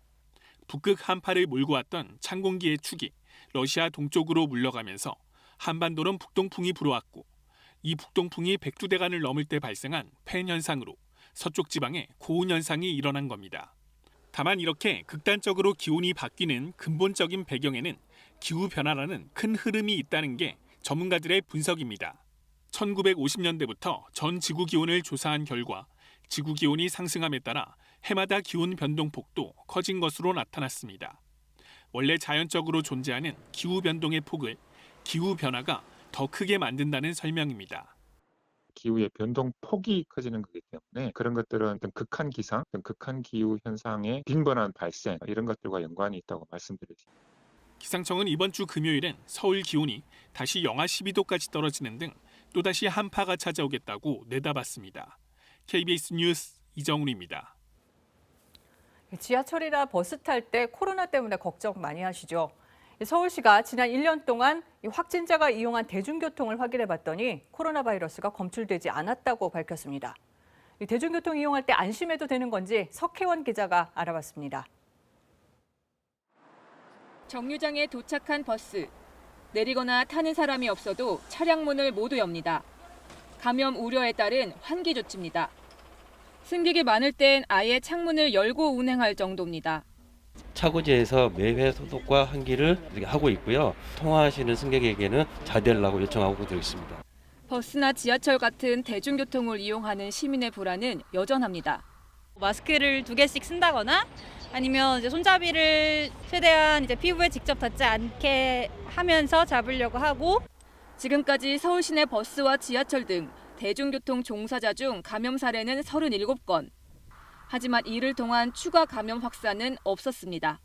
북극 한파를 몰고 왔던 찬 공기의 축이 러시아 동쪽으로 물러가면서 한반도는 북동풍이 불어왔고 이 북동풍이 백두대간을 넘을 때 발생한 팬 현상으로 서쪽 지방에 고온 현상이 일어난 겁니다. 다만 이렇게 극단적으로 기온이 바뀌는 근본적인 배경에는 기후변화라는 큰 흐름이 있다는 게 전문가들의 분석입니다. 1950년대부터 전 지구 기온을 조사한 결과 지구 기온이 상승함에 따라 해마다 기온 변동폭도 커진 것으로 나타났습니다. 원래 자연적으로 존재하는 기후 변동의 폭을 기후 변화가 더 크게 만든다는 설명입니다. 기후의 변동 폭이 커지는 거기 때문에 그런 것들은 어떤 극한 기상, 어떤 극한 기후 현상의 빈번한 발생 이런 것들과 연관이 있다고 말씀드립니다. 기상청은 이번 주 금요일엔 서울 기온이 다시 영하 12도까지 떨어지는 등 또다시 한파가 찾아오겠다고 내다봤습니다. KBS 뉴스 이정훈입니다. 지하철이나 버스 탈 때 코로나 때문에 걱정 많이 하시죠? 서울시가 지난 1년 동안 확진자가 이용한 대중교통을 확인해봤더니 코로나 바이러스가 검출되지 않았다고 밝혔습니다. 대중교통 이용할 때 안심해도 되는 건지 석혜원 기자가 알아봤습니다. 정류장에 도착한 버스. 내리거나 타는 사람이 없어도 차량 문을 모두 엽니다. 감염 우려에 따른 환기 조치입니다. 승객이 많을 땐 아예 창문을 열고 운행할 정도입니다. 차고지에서 매회 소독과 환기를 하고 있고요. 통화하시는 승객에게는 자제하라고 요청하고 있습니다. 버스나 지하철 같은 대중교통을 이용하는 시민의 불안은 여전합니다. 마스크를 2개씩 쓴다거나 아니면 이제 손잡이를 최대한 이제 피부에 직접 닿지 않게 하면서 잡으려고 하고. 지금까지 서울 시내 버스와 지하철 등 대중교통 종사자 중 감염 사례는 37건. 하지만 이를 통한 추가 감염 확산은 없었습니다.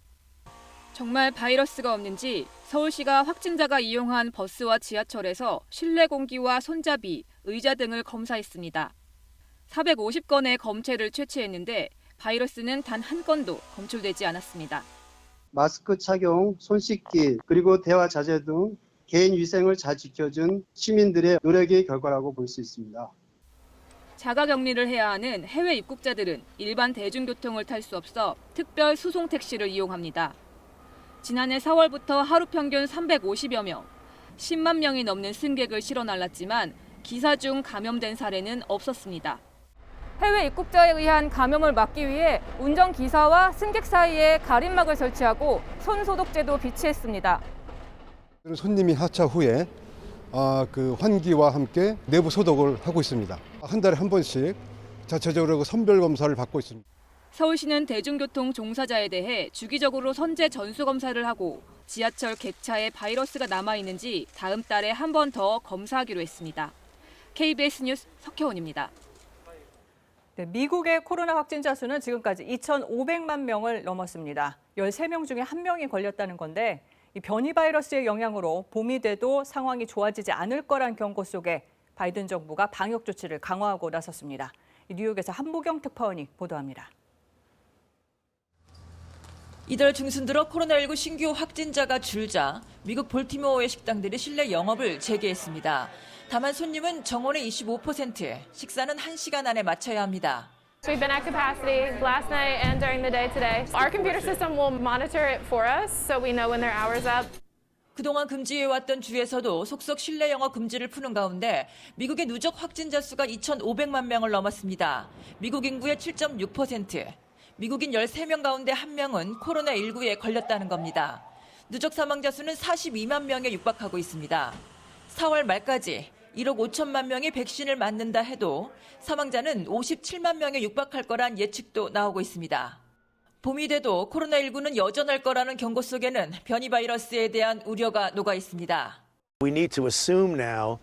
정말 바이러스가 없는지 서울시가 확진자가 이용한 버스와 지하철에서 실내 공기와 손잡이, 의자 등을 검사했습니다. 450건의 검체를 채취했는데 바이러스는 단 한 건도 검출되지 않았습니다. 마스크 착용, 손 씻기, 그리고 대화 자제 등 개인 위생을 잘 지켜준 시민들의 노력의 결과라고 볼 수 있습니다. 자가격리를 해야 하는 해외 입국자들은 일반 대중교통을 탈 수 없어 특별 수송 택시를 이용합니다. 지난해 4월부터 하루 평균 350여 명, 10만 명이 넘는 승객을 실어 날랐지만 기사 중 감염된 사례는 없었습니다. 해외 입국자에 의한 감염을 막기 위해 운전기사와 승객 사이에 가림막을 설치하고 손소독제도 비치했습니다. 손님이 하차 후에 환기와 함께 내부 소독을 하고 있습니다. 한 달에 한 번씩 자체적으로 선별 검사를 받고 있습니다. 서울시는 대중교통 종사자에 대해 주기적으로 선제 전수검사를 하고 지하철 객차에 바이러스가 남아있는지 다음 달에 한 번 더 검사하기로 했습니다. KBS 뉴스 석혜원입니다. 네, 미국의 코로나 확진자 수는 지금까지 2,500만 명을 넘었습니다. 13명 중에 1명이 걸렸다는 건데 이 변이 바이러스의 영향으로 봄이 돼도 상황이 좋아지지 않을 거란 경고 속에 바이든 정부가 방역 조치를 강화하고 나섰습니다. 뉴욕에서 한보경 특파원이 보도합니다. 이달 중순 들어 코로나19 신규 확진자가 줄자 미국 볼티모어의 식당들이 실내 영업을 재개했습니다. 다만 손님은 정원의 25%, 식사는 1시간 안에 마쳐야 합니다. We've been at capacity last night and during the day today. Our computer system will monitor it for us so we know when their hour's up. 그동안 금지해왔던 주에서도 속속 실내 영업 금지를 푸는 가운데 미국의 누적 확진자 수가 2,500만 명을 넘었습니다. 미국 인구의 7.6%, 미국인 13명 가운데 1명은 코로나19에 걸렸다는 겁니다. 누적 사망자 수는 42만 명에 육박하고 있습니다. 4월 말까지 1억 5천만 명이 백신을 맞는다 해도 사망자는 57만 명에 육박할 거란 예측도 나오고 있습니다. 봄이 돼도 코로나19는 여전할 거라는 경고 속에는 변이 바이러스에 대한 우려가 녹아 있습니다. We need to assume now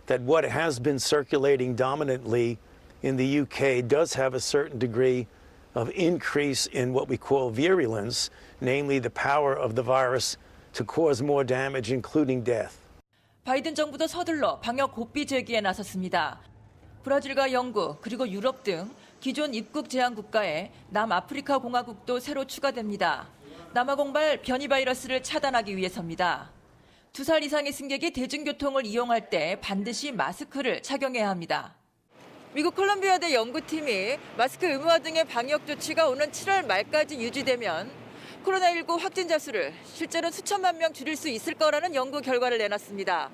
that what has been circulating dominantly in the UK does have a certain degree of increase in what we call virulence, namely the power of the virus to cause more damage, including death. 바이든 정부도 서둘러 방역 고삐 제기에 나섰습니다. 브라질과 영국 그리고 유럽 등 기존 입국 제한 국가에 남아프리카 공화국도 새로 추가됩니다. 남아공발 변이 바이러스를 차단하기 위해서입니다. 2살 이상의 승객이 대중교통을 이용할 때 반드시 마스크를 착용해야 합니다. 미국 콜롬비아대 연구팀이 마스크 의무화 등의 방역 조치가 오는 7월 말까지 유지되면 코로나19 확진자 수를 실제로 수천만 명 줄일 수 있을 거라는 연구 결과를 내놨습니다.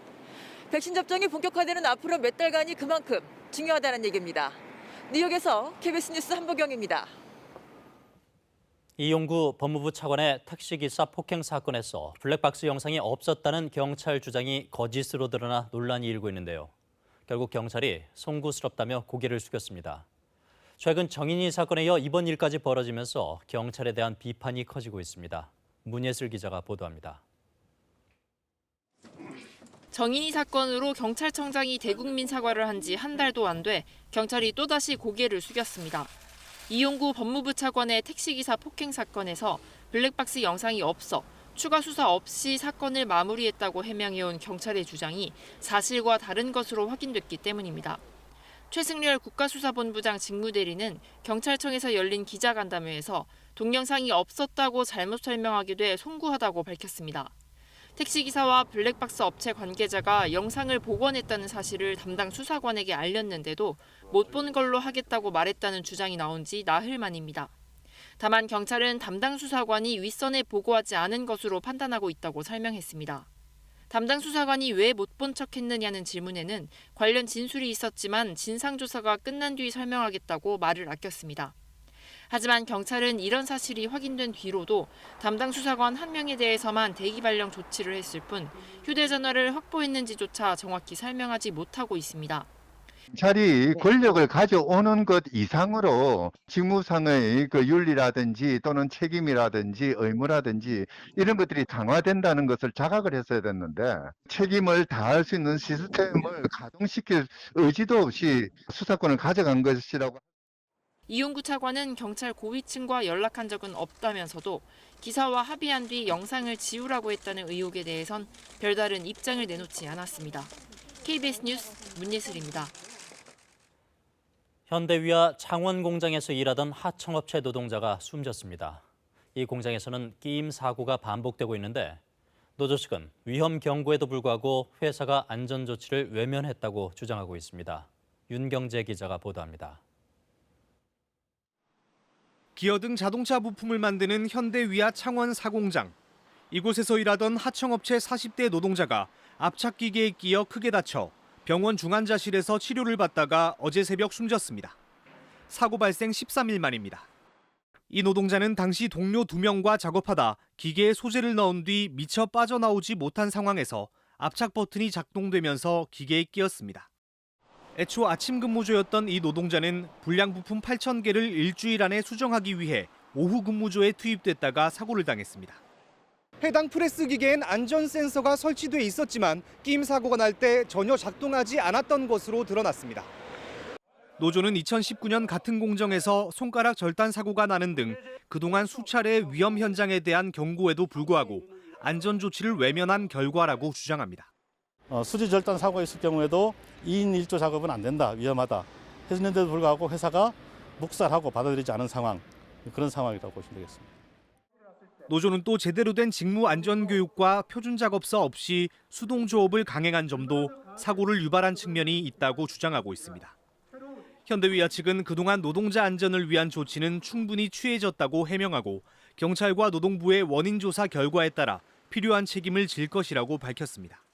백신 접종이 본격화되는 앞으로 몇 달간이 그만큼 중요하다는 얘기입니다. 뉴욕에서 KBS 뉴스 한보경입니다. 이용구 법무부 차관의 택시기사 폭행 사건에서 블랙박스 영상이 없었다는 경찰 주장이 거짓으로 드러나 논란이 일고 있는데요. 결국 경찰이 송구스럽다며 고개를 숙였습니다. 최근 정인이 사건에 이어 이번 일까지 벌어지면서 경찰에 대한 비판이 커지고 있습니다. 문예슬 기자가 보도합니다. 정인이 사건으로 경찰청장이 대국민 사과를 한 지 한 달도 안 돼 경찰이 또다시 고개를 숙였습니다. 이용구 법무부 차관의 택시기사 폭행 사건에서 블랙박스 영상이 없어 추가 수사 없이 사건을 마무리했다고 해명해온 경찰의 주장이 사실과 다른 것으로 확인됐기 때문입니다. 최승렬 국가수사본부장 직무대리는 경찰청에서 열린 기자간담회에서 동영상이 없었다고 잘못 설명하게 돼 송구하다고 밝혔습니다. 택시기사와 블랙박스 업체 관계자가 영상을 복원했다는 사실을 담당 수사관에게 알렸는데도 못 본 걸로 하겠다고 말했다는 주장이 나온 지 나흘 만입니다. 다만 경찰은 담당 수사관이 윗선에 보고하지 않은 것으로 판단하고 있다고 설명했습니다. 담당 수사관이 왜 못 본 척했느냐는 질문에는 관련 진술이 있었지만 진상조사가 끝난 뒤 설명하겠다고 말을 아꼈습니다. 하지만 경찰은 이런 사실이 확인된 뒤로도 담당 수사관 한 명에 대해서만 대기 발령 조치를 했을 뿐 휴대전화를 확보했는지조차 정확히 설명하지 못하고 있습니다. 경찰이 권력을 가져오는 것 이상으로 직무상의 그 윤리라든지 또는 책임이라든지 의무라든지 이런 것들이 강화된다는 것을 자각을 했어야 됐는데 책임을 다할 수 있는 시스템을 가동시킬 의지도 없이 수사권을 가져간 것이라고. 이용구 차관은 경찰 고위층과 연락한 적은 없다면서도 기사와 합의한 뒤 영상을 지우라고 했다는 의혹에 대해선 별다른 입장을 내놓지 않았습니다. KBS 뉴스 문예슬입니다. 현대위아 창원 공장에서 일하던 하청업체 노동자가 숨졌습니다. 이 공장에서는 끼임 사고가 반복되고 있는데 노조 측은 위험 경고에도 불구하고 회사가 안전조치를 외면했다고 주장하고 있습니다. 윤경재 기자가 보도합니다. 기어등 자동차 부품을 만드는 현대위아 창원 사공장. 이곳에서 일하던 하청업체 40대 노동자가 압착기계에 끼어 크게 다쳐 병원 중환자실에서 치료를 받다가 어제 새벽 숨졌습니다. 사고 발생 13일 만입니다. 이 노동자는 당시 동료 2명과 작업하다 기계에 소재를 넣은 뒤 미처 빠져나오지 못한 상황에서 압착 버튼이 작동되면서 기계에 끼었습니다. 애초 아침 근무조였던 이 노동자는 불량 부품 8,000개를 일주일 안에 수정하기 위해 오후 근무조에 투입됐다가 사고를 당했습니다. 해당 프레스 기계엔 안전 센서가 설치돼 있었지만 끼임 사고가 날 때 전혀 작동하지 않았던 것으로 드러났습니다. 노조는 2019년 같은 공정에서 손가락 절단 사고가 나는 등 그동안 수차례 위험 현장에 대한 경고에도 불구하고 안전 조치를 외면한 결과라고 주장합니다. 수지 절단 사고가 있을 경우에도 2인 1조 작업은 안 된다, 위험하다 했는데도 불구하고 회사가 묵살하고 받아들이지 않은 상황, 그런 상황이라고 보시면 되겠습니다. 노조는 또 제대로 된 직무 안전 교육과 표준 작업서 없이 수동 조업을 강행한 점도 사고를 유발한 측면이 있다고 주장하고 있습니다. 현대위아 측은 그동안 노동자 안전을 위한 조치는 충분히 취해졌다고 해명하고 경찰과 노동부의 원인 조사 결과에 따라 필요한 책임을 질 것이라고 밝혔습니다.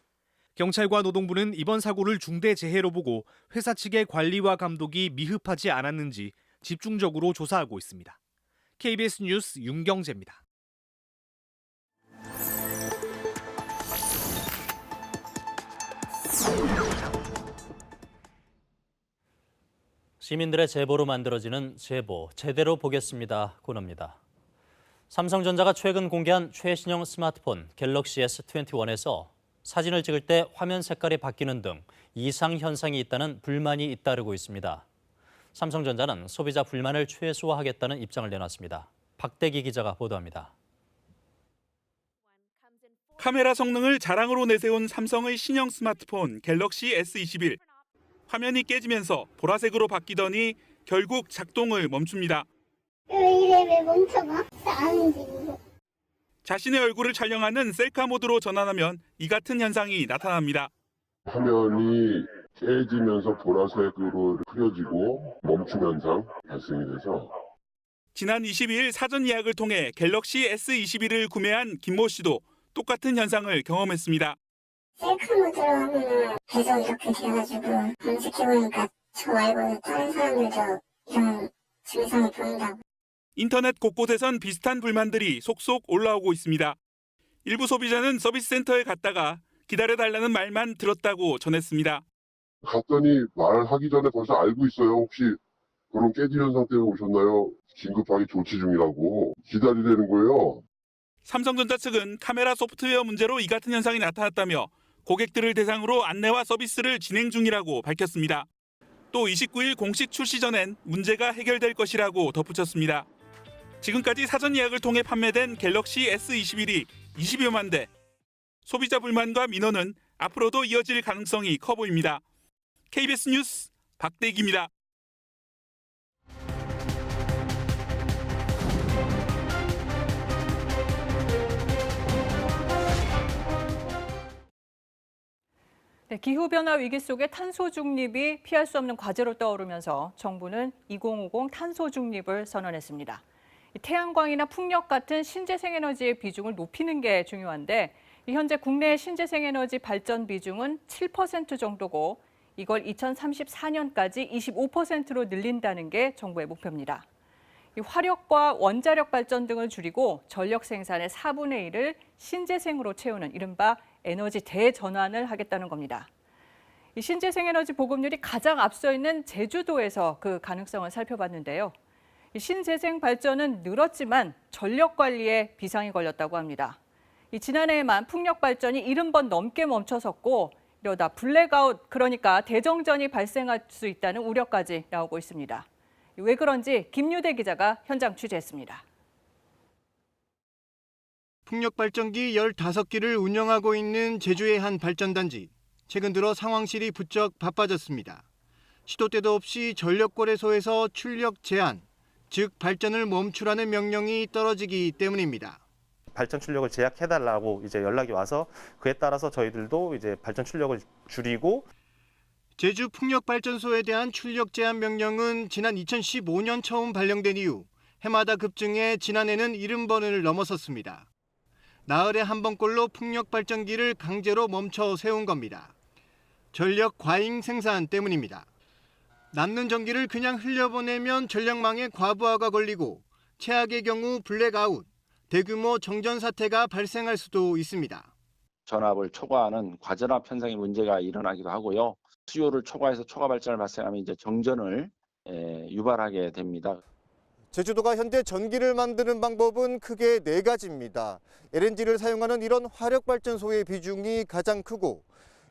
경찰과 노동부는 이번 사고를 중대재해로 보고 회사 측의 관리와 감독이 미흡하지 않았는지 집중적으로 조사하고 있습니다. KBS 뉴스 윤경재입니다. 시민들의 제보로 만들어지는 제보 제대로 보겠습니다 코너입니다. 삼성전자가 최근 공개한 최신형 스마트폰 갤럭시 S21에서 사진을 찍을 때 화면 색깔이 바뀌는 등 이상 현상이 있다는 불만이 잇따르고 있습니다. 삼성전자는 소비자 불만을 최소화하겠다는 입장을 내놨습니다. 박대기 기자가 보도합니다. 카메라 성능을 자랑으로 내세운 삼성의 신형 스마트폰 갤럭시 S21. 화면이 깨지면서 보라색으로 바뀌더니 결국 작동을 멈춥니다. 이래 왜 멈춰가? 아닌지 이거. 자신의 얼굴을 촬영하는 셀카 모드로 전환하면 이 같은 현상이 나타납니다. 화면이 깨지면서 보라색으로 흐려지고 멈춤 현상 발생이 돼서 지난 22일 사전 예약을 통해 갤럭시 S21을 구매한 김모 씨도 똑같은 현상을 경험했습니다. 셀카 모드로 하면은 계속 이렇게 돼가지고 검색해보니까 저 말고도 다른 사람들도 이런 증상이 보인다고. 인터넷 곳곳에선 비슷한 불만들이 속속 올라오고 있습니다. 일부 소비자는 서비스 센터에 갔다가 기다려달라는 말만 들었다고 전했습니다. 갔더니 말하기 전에 벌써 알고 있어요. 혹시 그런 깨지는 상태에 오셨나요? 긴급하게 조치 중이라고 기다리라는 거예요. 삼성전자 측은 카메라 소프트웨어 문제로 이 같은 현상이 나타났다며 고객들을 대상으로 안내와 서비스를 진행 중이라고 밝혔습니다. 또 29일 공식 출시 전엔 문제가 해결될 것이라고 덧붙였습니다. 지금까지 사전 예약을 통해 판매된 갤럭시 S21이 20여만 대. 소비자 불만과 민원은 앞으로도 이어질 가능성이 커 보입니다. KBS 뉴스 박대기입니다. 네, 기후변화 위기 속에 탄소 중립이 피할 수 없는 과제로 떠오르면서 정부는 2050 탄소 중립을 선언했습니다. 태양광이나 풍력 같은 신재생에너지의 비중을 높이는 게 중요한데 현재 국내 신재생에너지 발전 비중은 7% 정도고 이걸 2034년까지 25%로 늘린다는 게 정부의 목표입니다. 화력과 원자력 발전 등을 줄이고 전력 생산의 4분의 1을 신재생으로 채우는 이른바 에너지 대전환을 하겠다는 겁니다. 이 신재생에너지 보급률이 가장 앞서 있는 제주도에서 그 가능성을 살펴봤는데요. 이 신재생 발전은 늘었지만 전력 관리에 비상이 걸렸다고 합니다. 지난해에만 풍력 발전이 70번 넘게 멈춰섰고 이러다 블랙아웃, 그러니까 대정전이 발생할 수 있다는 우려까지 나오고 있습니다. 왜 그런지 김유대 기자가 현장 취재했습니다. 풍력발전기 15기를 운영하고 있는 제주의 한 발전단지. 최근 들어 상황실이 부쩍 바빠졌습니다. 시도 때도 없이 전력거래소에서 출력 제한, 즉 발전을 멈추라는 명령이 떨어지기 때문입니다. 발전 출력을 제약해달라고 이제 연락이 와서 그에 따라서 저희들도 이제 발전 출력을 줄이고 제주 풍력발전소에 대한 출력 제한 명령은 지난 2015년 처음 발령된 이후 해마다 급증해 지난해는 70번을 넘어섰습니다. 나흘에 한 번꼴로 풍력발전기를 강제로 멈춰 세운 겁니다. 전력 과잉 생산 때문입니다. 남는 전기를 그냥 흘려보내면 전력망에 과부하가 걸리고 최악의 경우 블랙아웃, 대규모 정전 사태가 발생할 수도 있습니다. 전압을 초과하는 과전압 현상의 문제가 일어나기도 하고요. 수요를 초과해서 초과 발전을 발생하면 이제 정전을 유발하게 됩니다. 제주도가 현재 전기를 만드는 방법은 크게 4가지입니다. LNG를 사용하는 이런 화력발전소의 비중이 가장 크고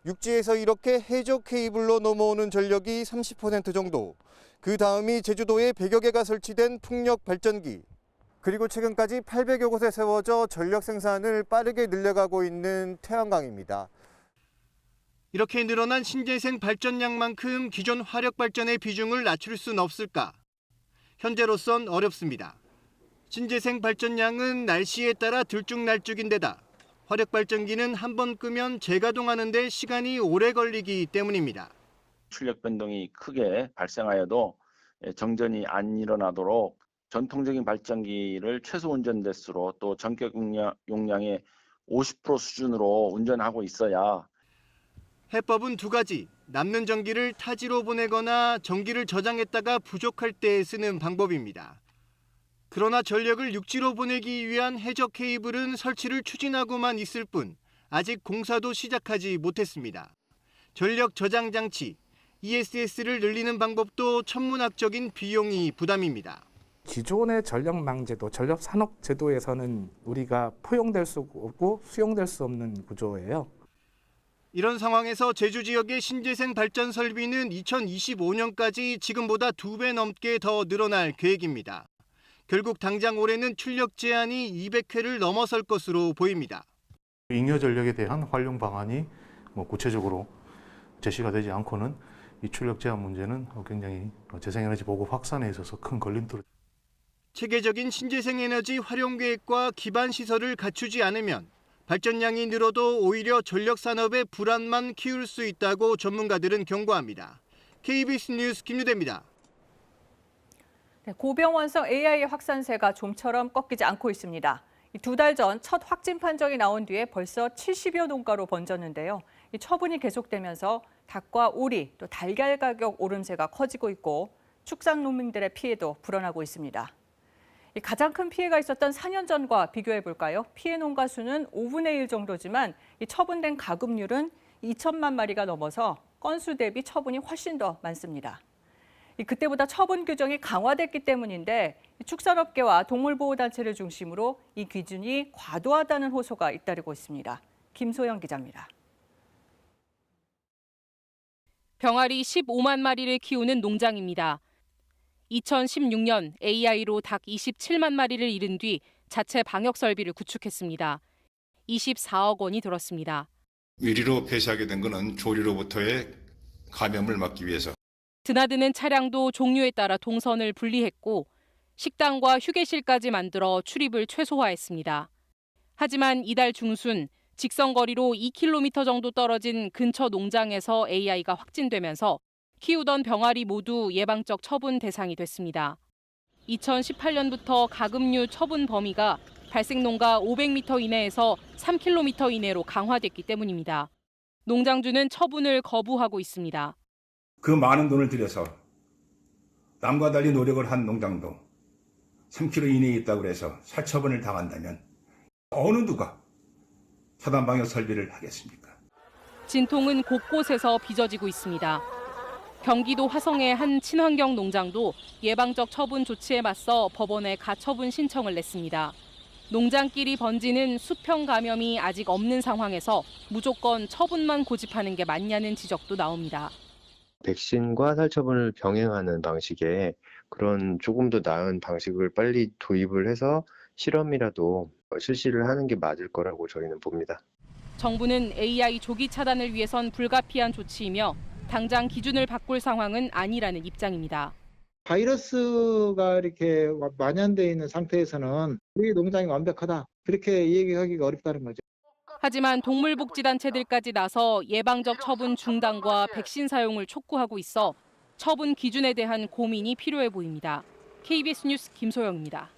육지에서 이렇게 해적 케이블로 넘어오는 전력이 30% 정도. 그 다음이 제주도에 100여 개가 설치된 풍력 발전기. 그리고 최근까지 800여 곳에 세워져 전력 생산을 빠르게 늘려가고 있는 태양광입니다. 이렇게 늘어난 신재생 발전량만큼 기존 화력 발전의 비중을 낮출 수는 없을까? 현재로선 어렵습니다. 신재생 발전량은 날씨에 따라 들쭉날쭉인데다 화력 발전기는 한 번 끄면 재가동하는 데 시간이 오래 걸리기 때문입니다. 출력 변동이 크게 발생하여도 정전이 안 일어나도록 전통적인 발전기를 최소 운전 대수로 또 전격 용량의 50% 수준으로 운전하고 있어야. 해법은 2가지. 남는 전기를 타지로 보내거나 전기를 저장했다가 부족할 때 쓰는 방법입니다. 그러나 전력을 육지로 보내기 위한 해적 케이블은 설치를 추진하고만 있을 뿐 아직 공사도 시작하지 못했습니다. 전력 저장 장치, ESS를 늘리는 방법도 천문학적인 비용이 부담입니다. 기존의 전력망제도, 전력산업제도에서는 우리가 포용될 수 없고 수용될 수 없는 구조예요. 이런 상황에서 제주 지역의 신재생 발전 설비는 2025년까지 지금보다 2배 넘게 더 늘어날 계획입니다. 결국 당장 올해는 출력 제한이 200회를 넘어설 것으로 보입니다. 잉여 전력에 대한 활용 방안이 구체적으로 제시가 되지 않고는 이 출력 제한 문제는 굉장히 재생에너지 보급 확산에 있어서 큰 걸림돌. 체계적인 신재생 에너지 활용 계획과 기반 시설을 갖추지 않으면 발전량이 늘어도 오히려 전력 산업의 불안만 키울 수 있다고 전문가들은 경고합니다. KBS 뉴스 김유대입니다. 고병원성 AI 확산세가 좀처럼 꺾이지 않고 있습니다. 2달 전 첫 확진 판정이 나온 뒤에 벌써 70여 농가로 번졌는데요. 이 처분이 계속되면서 닭과 오리, 또 달걀 가격 오름세가 커지고 있고 축산농민들의 피해도 불어나고 있습니다. 가장 큰 피해가 있었던 4년 전과 비교해 볼까요? 피해 농가 수는 5분의 1 정도지만 이 처분된 가급률은 2천만 마리가 넘어서 건수 대비 처분이 훨씬 더 많습니다. 그때보다 처분 규정이 강화됐기 때문인데 축산업계와 동물보호단체를 중심으로 이 기준이 과도하다는 호소가 잇따르고 있습니다. 김소영 기자입니다. 병아리 15만 마리를 키우는 농장입니다. 2016년 AI로 닭 27만 마리를 잃은 뒤 자체 방역 설비를 구축했습니다. 24억 원이 들었습니다. 위리로 폐쇄하게 된 것은 조리로부터의 감염을 막기 위해서. 드나드는 차량도 종류에 따라 동선을 분리했고 식당과 휴게실까지 만들어 출입을 최소화했습니다. 하지만 이달 중순 직선거리로 2km 정도 떨어진 근처 농장에서 AI가 확진되면서 키우던 병아리 모두 예방적 처분 대상이 됐습니다. 2018년부터 가금류 처분 범위가 발생 농가 500m 이내에서 3km 이내로 강화됐기 때문입니다. 농장주는 처분을 거부하고 있습니다. 그 많은 돈을 들여서 남과 달리 노력을 한 농장도 3km 이내에 있다고 해서 살처분을 당한다면 어느 누가 차단 방역 설비를 하겠습니까? 진통은 곳곳에서 빚어지고 있습니다. 경기도 화성의 한 친환경 농장도 예방적 처분 조치에 맞서 법원에 가처분 신청을 냈습니다. 농장끼리 번지는 수평 감염이 아직 없는 상황에서 무조건 처분만 고집하는 게 맞냐는 지적도 나옵니다. 백신과 살처분을 병행하는 방식의 그런 조금 더 나은 방식을 빨리 도입을 해서 실험이라도 실시를 하는 게 맞을 거라고 저희는 봅니다. 정부는 AI 조기 차단을 위해선 불가피한 조치이며 당장 기준을 바꿀 상황은 아니라는 입장입니다. 바이러스가 이렇게 만연되어 있는 상태에서는 우리 농장이 완벽하다. 그렇게 얘기하기가 어렵다는 거죠. 하지만 동물복지단체들까지 나서 예방적 처분 중단과 백신 사용을 촉구하고 있어 처분 기준에 대한 고민이 필요해 보입니다. KBS 뉴스 김소영입니다.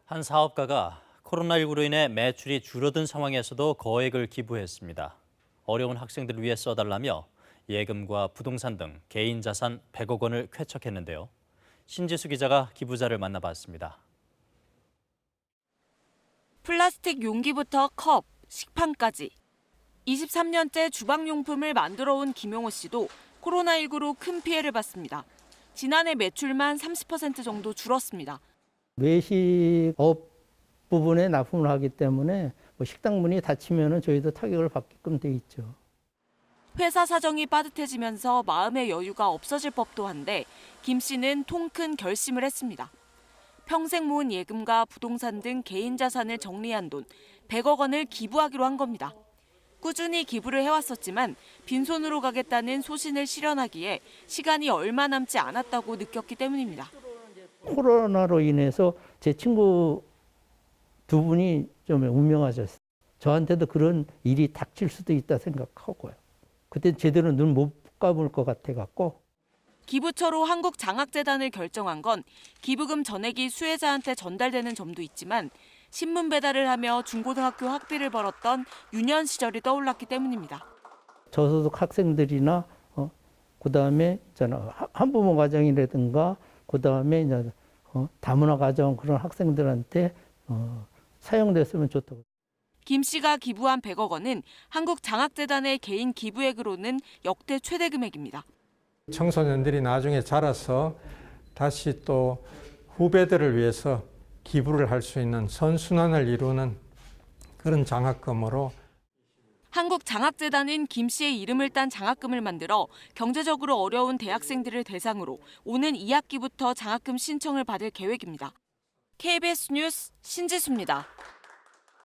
한 사업가가 코로나19로 인해 매출이 줄어든 상황에서도 거액을 기부했습니다. 어려운 학생들을 위해 써달라며 예금과 부동산 등 개인 자산 100억 원을 쾌척했는데요. 신지수 기자가 기부자를 만나봤습니다. 플라스틱 용기부터 컵, 식판까지 23년째 주방용품을 만들어 온 김용호 씨도 코로나19로 큰 피해를 봤습니다. 지난해 매출만 30% 정도 줄었습니다. 외식업 부분에 납품을 하기 때문에 식당 문이 닫히면 저희도 타격을 받게끔 돼 있죠. 회사 사정이 빠듯해지면서 마음의 여유가 없어질 법도 한데 김 씨는 통 큰 결심을 했습니다. 평생 모은 예금과 부동산 등 개인 자산을 정리한 돈 100억 원을 기부하기로 한 겁니다. 꾸준히 기부를 해왔었지만 빈손으로 가겠다는 소신을 실현하기에 시간이 얼마 남지 않았다고 느꼈기 때문입니다. 코로나로 인해서 제 친구 두 분이 좀 운명하셨어요. 저한테도 그런 일이 닥칠 수도 있다 생각하고요. 그때 제대로 눈 못 감을 것 같아갖고. 기부처로 한국장학재단을 결정한 건 기부금 전액이 수혜자한테 전달되는 점도 있지만 신문 배달을 하며 중고등학교 학비를 벌었던 유년 시절이 떠올랐기 때문입니다. 저소득 학생들이나 그다음에 한부모 가정이라든가 그다음에 다문화 가정 그런 학생들한테 사용됐으면 좋다고. 김 씨가 기부한 100억 원은 한국장학재단의 개인 기부액으로는 역대 최대 금액입니다. 청소년들이 나중에 자라서 다시 또 후배들을 위해서 기부를 할 수 있는 선순환을 이루는 그런 장학금으로. 한국장학재단은 김 씨의 이름을 딴 장학금을 만들어 경제적으로 어려운 대학생들을 대상으로 오는 2학기부터 장학금 신청을 받을 계획입니다. KBS 뉴스 신지수입니다.